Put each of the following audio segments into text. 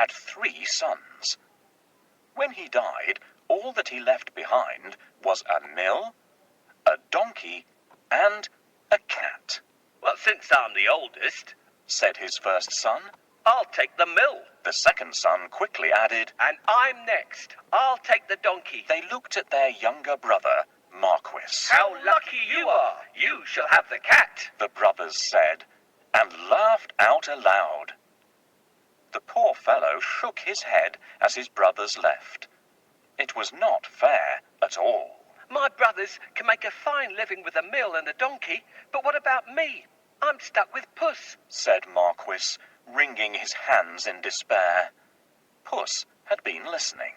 had 3 sons. When he died, all that he left behind was a mill, a donkey, and a cat. "Well, since I'm the oldest," said his first son. "I'll take the mill." The second son quickly added, "And I'm next. I'll take the donkey." They looked at their younger brother, Marquis. "How lucky you are! You shall have the cat," the brothers said, and laughed out aloud. The poor fellow shook his head as his brothers left. It was not fair at all. "My brothers can make a fine living with a mill and a donkey, but what about me? I'm stuck with Puss," said Marquis, wringing his hands in despair. Puss had been listening.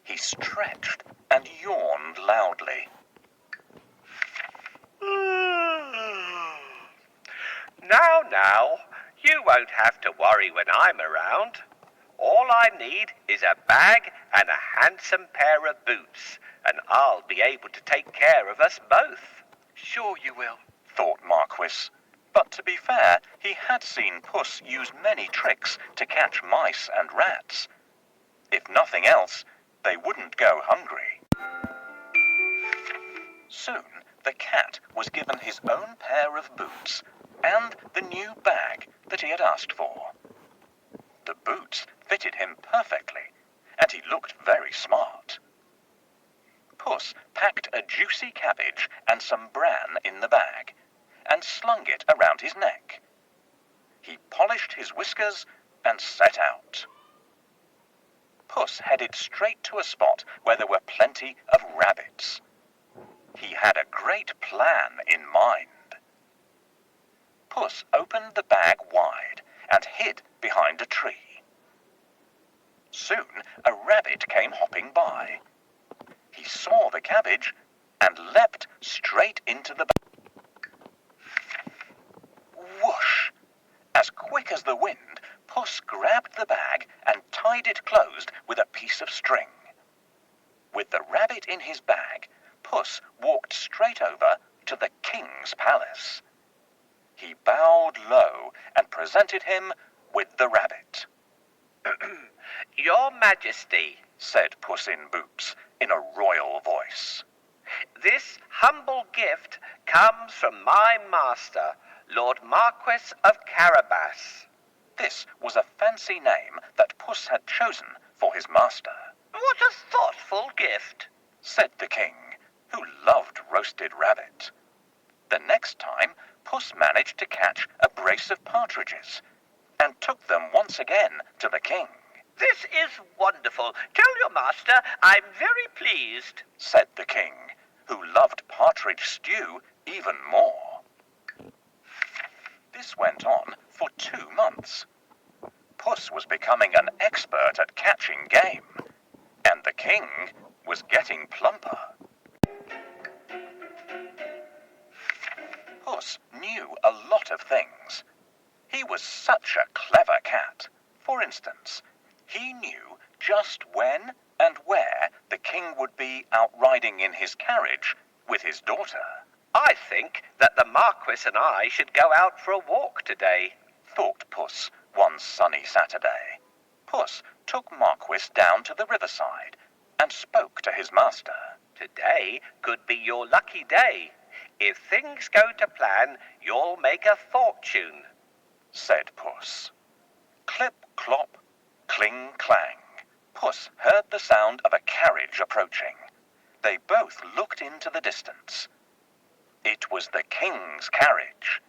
He stretched and yawned loudly. Now, you won't have to worry when I'm around. All I need is a bag and a handsome pair of boots, and I'll be able to take care of us both." "Sure you will," thought Marquis. But to be fair, he had seen Puss use many tricks to catch mice and rats. If nothing else, they wouldn't go hungry. Soon the cat was given his own pair of boots and the new bag that he had asked for. The boots fitted him perfectly, and he looked very smart. Puss packed a juicy cabbage and some bran in the bag, and slung it around his neck. He polished his whiskers and set out. Puss headed straight to a spot where there were plenty of rabbits. He had a great plan in mind. Puss opened the bag wide and hid behind a tree. Soon a rabbit came hopping by. He saw the cabbage and leapt straight into the bag. Whoosh! As quick as the wind, Puss grabbed the bag and tied it closed with a piece of string. With the rabbit in his bag, Puss walked straight over to the king's palace. He bowed low and presented him with the rabbit. "Your Majesty," said Puss in Boots in a royal voice, "this humble gift comes from my master, Lord Marquis of Carabas." This was a fancy name that Puss had chosen for his master. "What a thoughtful gift," said the king, who loved roasted rabbit. The next time, Puss managed to catch a brace of partridges and took them once again to the king. "This is wonderful. Tell your master I'm very pleased," said the king, who loved partridge stew even more. This went on for 2 months. Puss was becoming an expert at catching game, and the king was getting plumper. Puss knew a lot of things. He was such a clever cat. For instance, he knew just when and where the king would be out riding in his carriage with his daughter. "I think that the Marquis and I should go out for a walk today," thought Puss one sunny Saturday. Puss took Marquis down to the riverside and spoke to his master. "Today could be your lucky day. If things go to plan, you'll make a fortune," said Puss. Clip, clop, cling, clang. Puss heard the sound of a carriage approaching. They both looked into the distance. It was the king's carriage.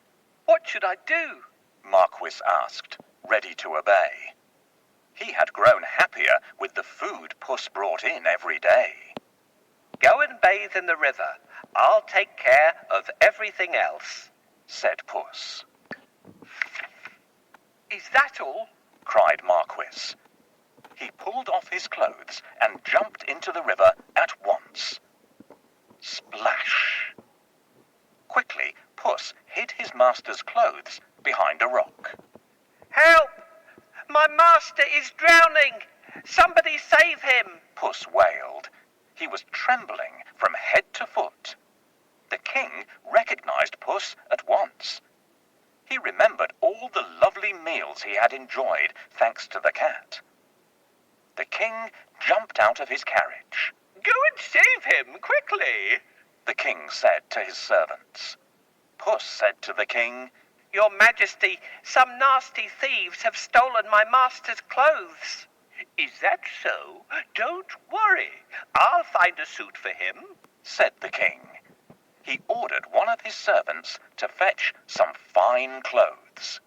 "What should I do?" Marquis asked, ready to obey. He had grown happier with the food Puss brought in every day. "Go and bathe in the river. I'll take care of everything else," said Puss. "Is that all?" cried Marquis. He pulled off his clothes and jumped into the river at once. Splash! Quickly, Puss hid his master's clothes behind a rock. "Help! My master is drowning! Somebody save him!" Puss wailed. He was trembling from head to foot. The king recognized Puss at once. He remembered all the lovely meals he had enjoyed thanks to the cat. The king jumped out of his carriage. Go and save him, quickly, the king said to his servants. Puss said to the king, Your Majesty, some nasty thieves have stolen my master's clothes. Is that so? Don't worry. I'll find a suit for him, said the king. He ordered one of his servants to fetch some fine clothes.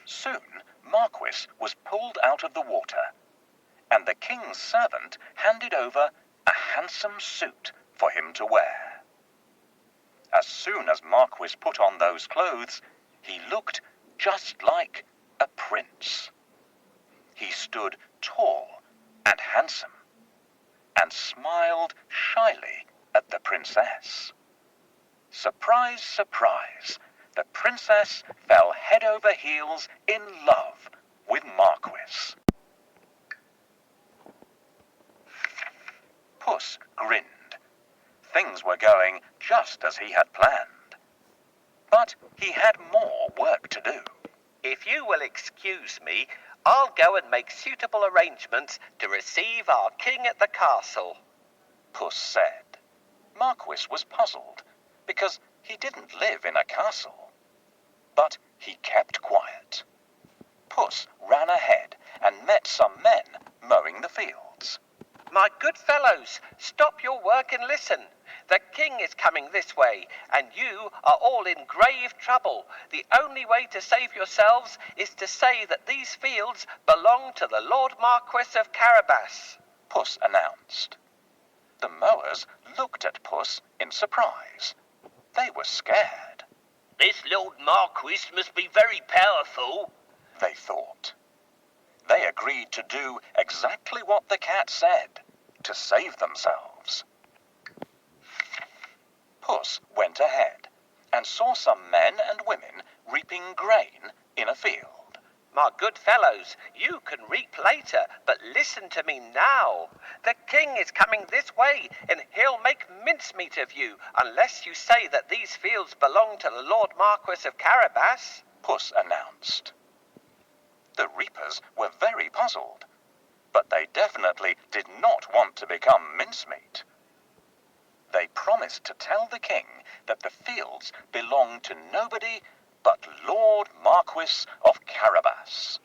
Soon Marquis was pulled out of the water, and the king's servant handed over a handsome suit for him to wear. As soon as Marquis put on those clothes, he looked just like a prince. He stood tall and handsome, and smiled shyly at the princess. Surprise, surprise, the princess fell head over heels in love with Marquis. Puss grinned. Things were going just as he had planned. But he had more work to do. If you will excuse me, I'll go and make suitable arrangements to receive our king at the castle, Puss said. Marquis was puzzled, because he didn't live in a castle. But he kept quiet. Puss ran ahead and met some men mowing the fields. My good fellows, stop your work and listen. The king is coming this way, and you are all in grave trouble. The only way to save yourselves is to say that these fields belong to the Lord Marquis of Carabas, Puss announced. The mowers looked at Puss in surprise. They were scared. This Lord Marquis must be very powerful, they thought. They agreed to do exactly what the cat said, to save themselves. Puss went ahead and saw some men and women reaping grain in a field. My good fellows, you can reap later, but listen to me now. The king is coming this way, and he'll make mincemeat of you, unless you say that these fields belong to the Lord Marquis of Carabas, Puss announced. The reapers were very puzzled, but they definitely did not want to become mincemeat. They promised to tell the king that the fields belonged to nobody but Lord Marquis of Carabas.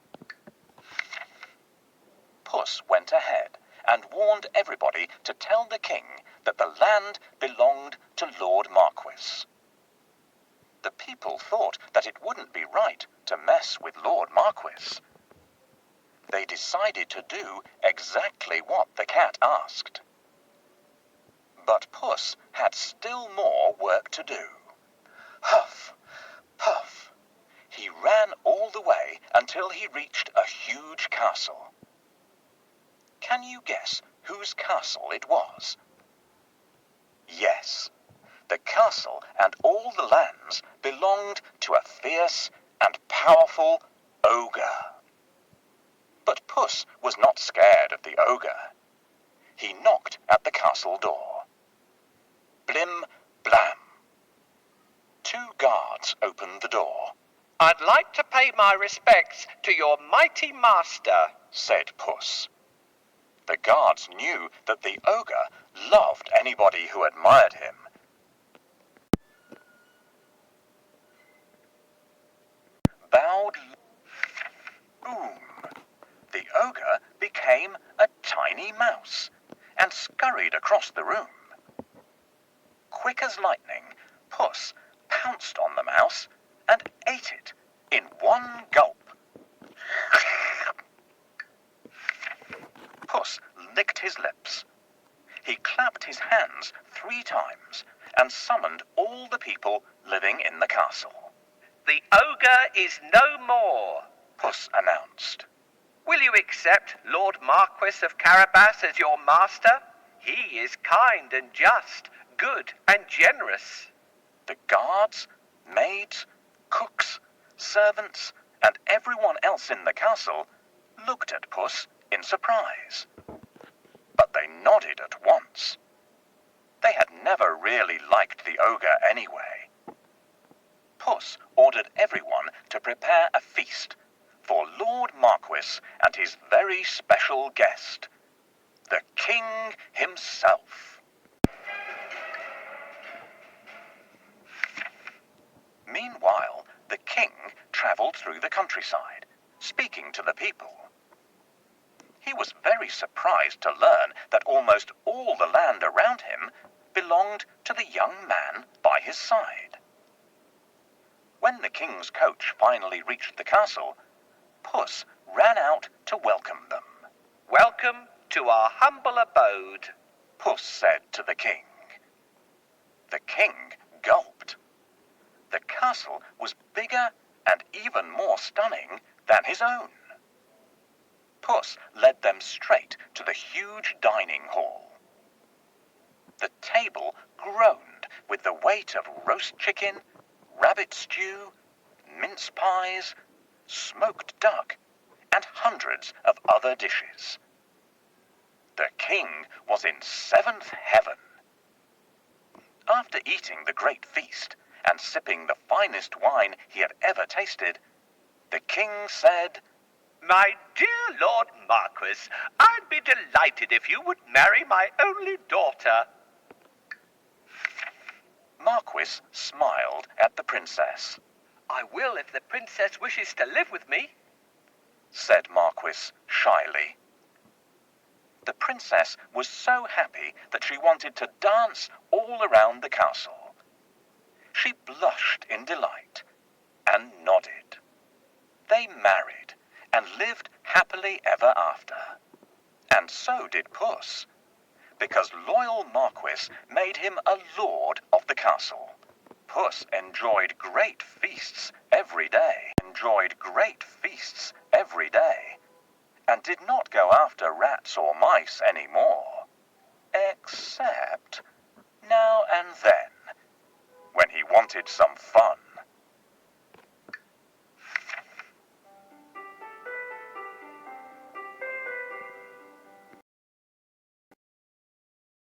Puss went ahead and warned everybody to tell the king that the land belonged to Lord Marquis. The people thought that it wouldn't be right to mess with Lord Marquis. They decided to do exactly what the cat asked. But Puss had still more work to do. Huff, puff. He ran all the way until he reached a huge castle. Can you guess whose castle it was? Yes, the castle and all the lands belonged to a fierce and powerful ogre. But Puss was not scared of the ogre. He knocked at the castle door. Blim, blam. 2 guards opened the door. I'd like to pay my respects to your mighty master, said Puss. The guards knew that the ogre loved anybody who admired him. Bowed. Boom! The ogre became a tiny mouse and scurried across the room. Quick as lightning, Puss pounced on the mouse and ate it in one gulp. Puss licked his lips. He clapped his hands 3 times and summoned all the people living in the castle. The ogre is no more, Puss announced. Will you accept Lord Marquis of Carabas as your master? He is kind and just, good and generous. The guards, maids, cooks, servants, and everyone else in the castle looked at Puss in surprise. But they nodded at once. They had never really liked the ogre anyway. Puss ordered everyone to prepare a feast for Lord Marquis and his very special guest, the King himself. Meanwhile, the King travelled through the countryside, speaking to the people. He was very surprised to learn that almost all the land around him belonged to the young man by his side. When the King's coach finally reached the castle, Puss ran out to welcome them. Welcome to our humble abode, Puss said to the King. The King gulped. The castle was bigger and even more stunning than his own. Puss led them straight to the huge dining hall. The table groaned with the weight of roast chicken, rabbit stew, mince pies, smoked duck, and hundreds of other dishes. The King was in seventh heaven. After eating the great feast and sipping the finest wine he had ever tasted, the King said, My dear Lord Marquis, I'd be delighted if you would marry my only daughter. Marquis smiled at the princess. I will if the princess wishes to live with me, said Marquis shyly. The princess was so happy that she wanted to dance all around the castle. She blushed in delight and nodded. They married and lived happily ever after. And so did Puss, because loyal Marquis made him a lord of the castle. Puss enjoyed great feasts every day, and did not go after rats or mice any more, except now and then, when he wanted some fun.